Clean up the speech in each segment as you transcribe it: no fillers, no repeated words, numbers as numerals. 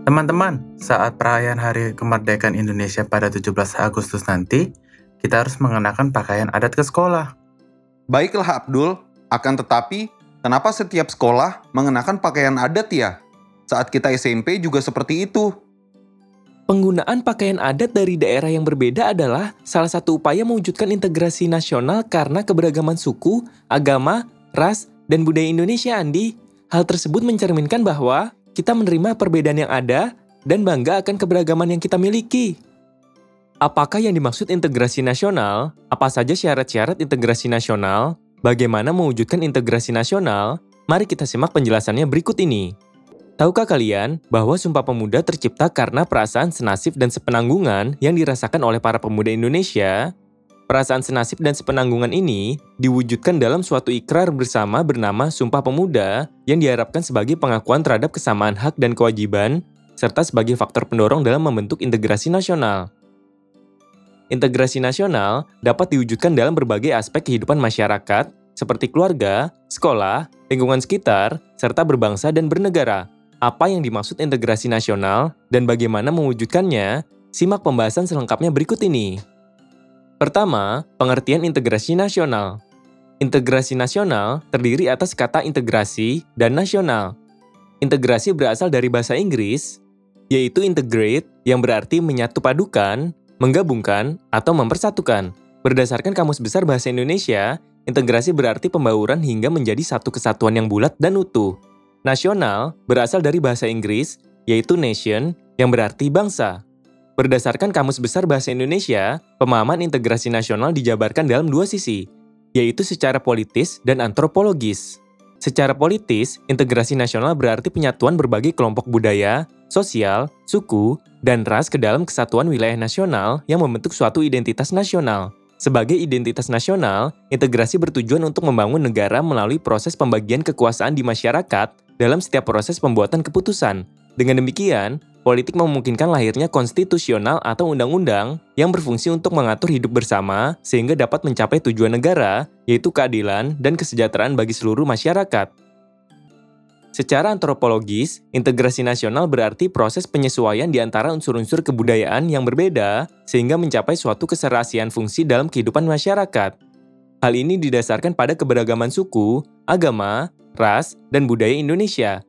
Teman-teman, saat perayaan Hari Kemerdekaan Indonesia pada 17 Agustus nanti, kita harus mengenakan pakaian adat ke sekolah. Baiklah Abdul, akan tetapi kenapa setiap sekolah mengenakan pakaian adat ya? Saat kita SMP juga seperti itu. Penggunaan pakaian adat dari daerah yang berbeda adalah salah satu upaya mewujudkan integrasi nasional karena keberagaman suku, agama, ras, dan budaya Indonesia, Andi. Hal tersebut mencerminkan bahwa kita menerima perbedaan yang ada dan bangga akan keberagaman yang kita miliki. Apakah yang dimaksud integrasi nasional? Apa saja syarat-syarat integrasi nasional? Bagaimana mewujudkan integrasi nasional? Mari kita simak penjelasannya berikut ini. Tahukah kalian bahwa Sumpah Pemuda tercipta karena perasaan senasib dan sepenanggungan yang dirasakan oleh para pemuda Indonesia? Perasaan senasib dan sepenanggungan ini diwujudkan dalam suatu ikrar bersama bernama Sumpah Pemuda yang diharapkan sebagai pengakuan terhadap kesamaan hak dan kewajiban, serta sebagai faktor pendorong dalam membentuk integrasi nasional. Integrasi nasional dapat diwujudkan dalam berbagai aspek kehidupan masyarakat, seperti keluarga, sekolah, lingkungan sekitar, serta berbangsa dan bernegara. Apa yang dimaksud integrasi nasional dan bagaimana mewujudkannya? Simak pembahasan selengkapnya berikut ini. Pertama, pengertian integrasi nasional. Integrasi nasional terdiri atas kata integrasi dan nasional. Integrasi berasal dari bahasa Inggris, yaitu integrate yang berarti menyatu padukan, menggabungkan, atau mempersatukan. Berdasarkan Kamus Besar Bahasa Indonesia, integrasi berarti pembauran hingga menjadi satu kesatuan yang bulat dan utuh. Nasional berasal dari bahasa Inggris, yaitu nation, yang berarti bangsa. Berdasarkan Kamus Besar Bahasa Indonesia, pemahaman integrasi nasional dijabarkan dalam dua sisi, yaitu secara politis dan antropologis. Secara politis, integrasi nasional berarti penyatuan berbagai kelompok budaya, sosial, suku, dan ras ke dalam kesatuan wilayah nasional yang membentuk suatu identitas nasional. Sebagai identitas nasional, integrasi bertujuan untuk membangun negara melalui proses pembagian kekuasaan di masyarakat dalam setiap proses pembuatan keputusan. Dengan demikian, politik memungkinkan lahirnya konstitusional atau undang-undang yang berfungsi untuk mengatur hidup bersama sehingga dapat mencapai tujuan negara, yaitu keadilan dan kesejahteraan bagi seluruh masyarakat. Secara antropologis, integrasi nasional berarti proses penyesuaian di antara unsur-unsur kebudayaan yang berbeda sehingga mencapai suatu keserasian fungsi dalam kehidupan masyarakat. Hal ini didasarkan pada keberagaman suku, agama, ras, dan budaya Indonesia.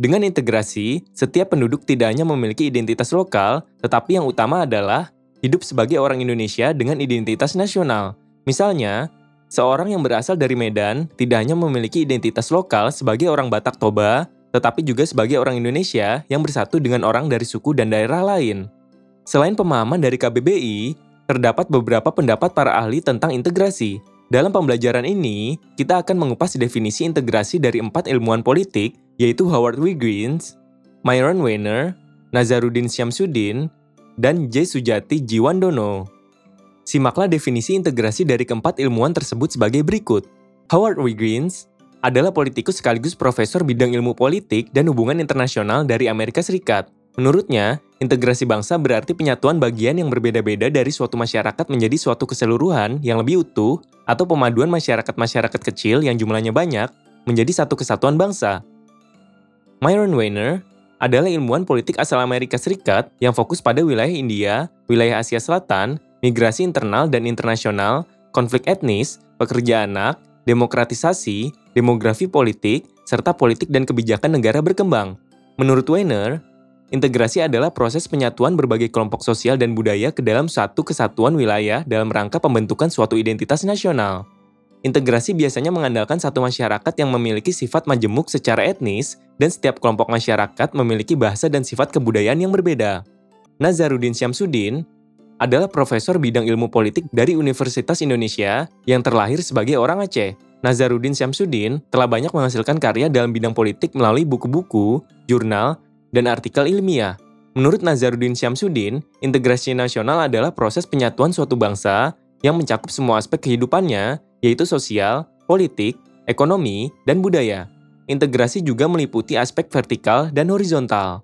Dengan integrasi, setiap penduduk tidak hanya memiliki identitas lokal, tetapi yang utama adalah hidup sebagai orang Indonesia dengan identitas nasional. Misalnya, seorang yang berasal dari Medan tidak hanya memiliki identitas lokal sebagai orang Batak Toba, tetapi juga sebagai orang Indonesia yang bersatu dengan orang dari suku dan daerah lain. Selain pemahaman dari KBBI, terdapat beberapa pendapat para ahli tentang integrasi. Dalam pembelajaran ini, kita akan mengupas definisi integrasi dari 4 ilmuwan politik, yaitu Howard Wiggins, Myron Weiner, Nazaruddin Syamsuddin, dan J. Sujati Jiwandono. Simaklah definisi integrasi dari keempat ilmuwan tersebut sebagai berikut. Howard Wiggins adalah politikus sekaligus profesor bidang ilmu politik dan hubungan internasional dari Amerika Serikat. Menurutnya, integrasi bangsa berarti penyatuan bagian yang berbeda-beda dari suatu masyarakat menjadi suatu keseluruhan yang lebih utuh atau pemaduan masyarakat-masyarakat kecil yang jumlahnya banyak menjadi satu kesatuan bangsa. Myron Weiner adalah ilmuwan politik asal Amerika Serikat yang fokus pada wilayah India, wilayah Asia Selatan, migrasi internal dan internasional, konflik etnis, pekerja anak, demokratisasi, demografi politik, serta politik dan kebijakan negara berkembang. Menurut Weiner, integrasi adalah proses penyatuan berbagai kelompok sosial dan budaya ke dalam satu kesatuan wilayah dalam rangka pembentukan suatu identitas nasional. Integrasi biasanya mengandalkan satu masyarakat yang memiliki sifat majemuk secara etnis dan setiap kelompok masyarakat memiliki bahasa dan sifat kebudayaan yang berbeda. Nazaruddin Syamsuddin adalah profesor bidang ilmu politik dari Universitas Indonesia yang terlahir sebagai orang Aceh. Nazaruddin Syamsuddin telah banyak menghasilkan karya dalam bidang politik melalui buku-buku, jurnal, dan artikel ilmiah. Menurut Nazaruddin Syamsuddin, integrasi nasional adalah proses penyatuan suatu bangsa yang mencakup semua aspek kehidupannya, yaitu sosial, politik, ekonomi, dan budaya. Integrasi juga meliputi aspek vertikal dan horizontal.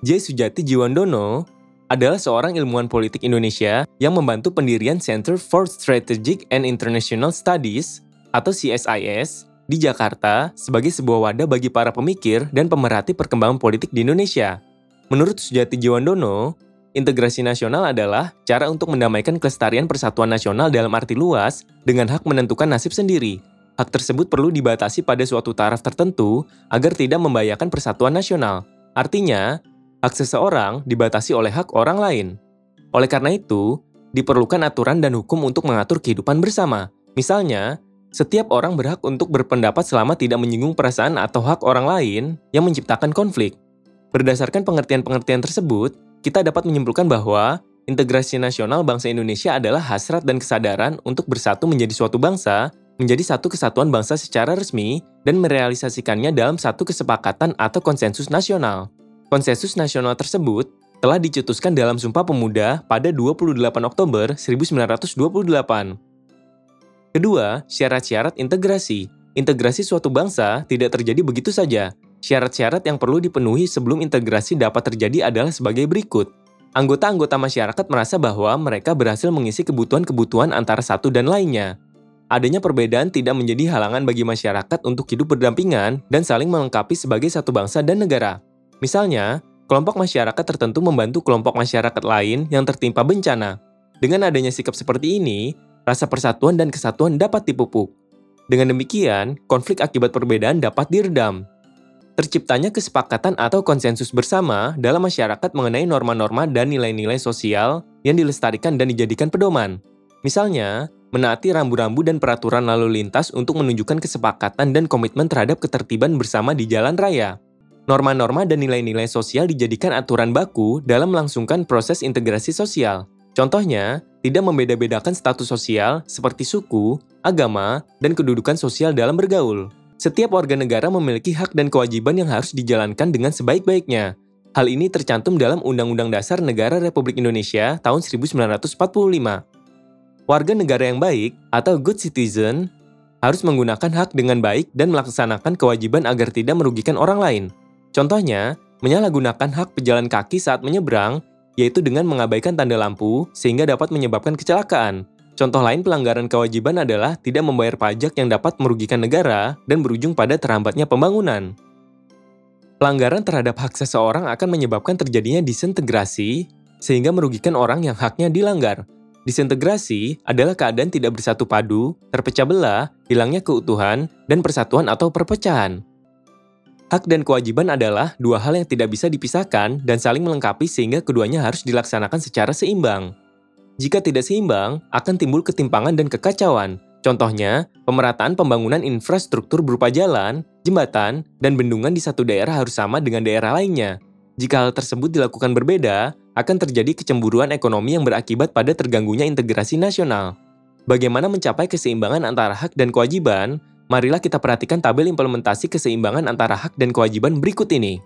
J. Sujati Jiwandono adalah seorang ilmuwan politik Indonesia yang membantu pendirian Center for Strategic and International Studies atau CSIS di Jakarta sebagai sebuah wadah bagi para pemikir dan pemerhati perkembangan politik di Indonesia. Menurut Sujati Jiwandono, integrasi nasional adalah cara untuk mendamaikan kelestarian persatuan nasional dalam arti luas dengan hak menentukan nasib sendiri. Hak tersebut perlu dibatasi pada suatu taraf tertentu agar tidak membahayakan persatuan nasional. Artinya, hak seseorang dibatasi oleh hak orang lain. Oleh karena itu, diperlukan aturan dan hukum untuk mengatur kehidupan bersama. Misalnya, setiap orang berhak untuk berpendapat selama tidak menyinggung perasaan atau hak orang lain yang menciptakan konflik. Berdasarkan pengertian-pengertian tersebut, kita dapat menyimpulkan bahwa integrasi nasional bangsa Indonesia adalah hasrat dan kesadaran untuk bersatu menjadi suatu bangsa, menjadi satu kesatuan bangsa secara resmi, dan merealisasikannya dalam satu kesepakatan atau konsensus nasional. Konsensus nasional tersebut telah dicetuskan dalam Sumpah Pemuda pada 28 Oktober 1928. Kedua, syarat-syarat integrasi. Integrasi suatu bangsa tidak terjadi begitu saja. Syarat-syarat yang perlu dipenuhi sebelum integrasi dapat terjadi adalah sebagai berikut. Anggota-anggota masyarakat merasa bahwa mereka berhasil mengisi kebutuhan-kebutuhan antara satu dan lainnya. Adanya perbedaan tidak menjadi halangan bagi masyarakat untuk hidup berdampingan dan saling melengkapi sebagai satu bangsa dan negara. Misalnya, kelompok masyarakat tertentu membantu kelompok masyarakat lain yang tertimpa bencana. Dengan adanya sikap seperti ini, rasa persatuan dan kesatuan dapat dipupuk. Dengan demikian, konflik akibat perbedaan dapat diredam. Terciptanya kesepakatan atau konsensus bersama dalam masyarakat mengenai norma-norma dan nilai-nilai sosial yang dilestarikan dan dijadikan pedoman. Misalnya, menaati rambu-rambu dan peraturan lalu lintas untuk menunjukkan kesepakatan dan komitmen terhadap ketertiban bersama di jalan raya. Norma-norma dan nilai-nilai sosial dijadikan aturan baku dalam melangsungkan proses integrasi sosial. Contohnya, tidak membeda-bedakan status sosial seperti suku, agama, dan kedudukan sosial dalam bergaul. Setiap warga negara memiliki hak dan kewajiban yang harus dijalankan dengan sebaik-baiknya. Hal ini tercantum dalam Undang-Undang Dasar Negara Republik Indonesia tahun 1945. Warga negara yang baik atau good citizen harus menggunakan hak dengan baik dan melaksanakan kewajiban agar tidak merugikan orang lain. Contohnya, menyalahgunakan hak pejalan kaki saat menyeberang, yaitu dengan mengabaikan tanda lampu sehingga dapat menyebabkan kecelakaan. Contoh lain pelanggaran kewajiban adalah tidak membayar pajak yang dapat merugikan negara dan berujung pada terhambatnya pembangunan. Pelanggaran terhadap hak seseorang akan menyebabkan terjadinya disintegrasi sehingga merugikan orang yang haknya dilanggar. Disintegrasi adalah keadaan tidak bersatu padu, terpecah belah, hilangnya keutuhan, dan persatuan atau perpecahan. Hak dan kewajiban adalah dua hal yang tidak bisa dipisahkan dan saling melengkapi sehingga keduanya harus dilaksanakan secara seimbang. Jika tidak seimbang, akan timbul ketimpangan dan kekacauan. Contohnya, pemerataan pembangunan infrastruktur berupa jalan, jembatan, dan bendungan di satu daerah harus sama dengan daerah lainnya. Jika hal tersebut dilakukan berbeda, akan terjadi kecemburuan ekonomi yang berakibat pada terganggunya integrasi nasional. Bagaimana mencapai keseimbangan antara hak dan kewajiban? Marilah kita perhatikan tabel implementasi keseimbangan antara hak dan kewajiban berikut ini.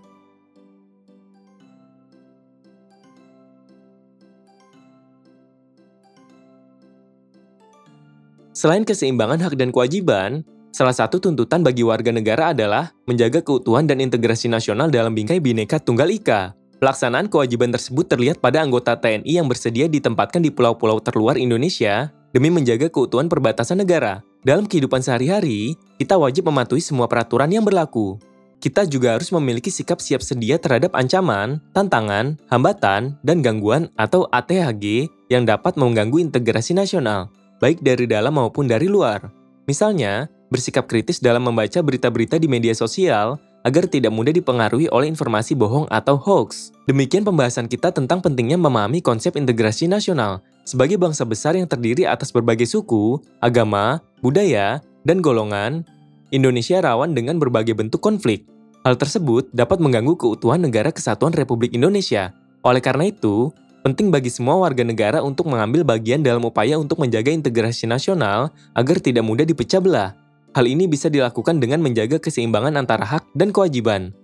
Selain keseimbangan hak dan kewajiban, salah satu tuntutan bagi warga negara adalah menjaga keutuhan dan integrasi nasional dalam bingkai Bhinneka Tunggal Ika. Pelaksanaan kewajiban tersebut terlihat pada anggota TNI yang bersedia ditempatkan di pulau-pulau terluar Indonesia demi menjaga keutuhan perbatasan negara. Dalam kehidupan sehari-hari, kita wajib mematuhi semua peraturan yang berlaku. Kita juga harus memiliki sikap siap sedia terhadap ancaman, tantangan, hambatan, dan gangguan atau ATHG yang dapat mengganggu integrasi nasional, baik dari dalam maupun dari luar. Misalnya, bersikap kritis dalam membaca berita-berita di media sosial agar tidak mudah dipengaruhi oleh informasi bohong atau hoax. Demikian pembahasan kita tentang pentingnya memahami konsep integrasi nasional. Sebagai bangsa besar yang terdiri atas berbagai suku, agama, budaya, dan golongan, Indonesia rawan dengan berbagai bentuk konflik. Hal tersebut dapat mengganggu keutuhan negara kesatuan Republik Indonesia. Oleh karena itu, penting bagi semua warga negara untuk mengambil bagian dalam upaya untuk menjaga integrasi nasional agar tidak mudah dipecah belah. Hal ini bisa dilakukan dengan menjaga keseimbangan antara hak dan kewajiban.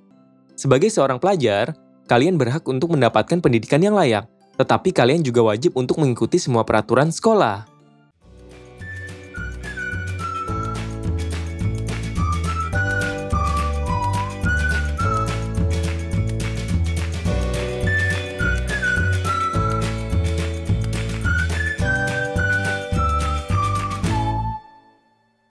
Sebagai seorang pelajar, kalian berhak untuk mendapatkan pendidikan yang layak, tetapi kalian juga wajib untuk mengikuti semua peraturan sekolah.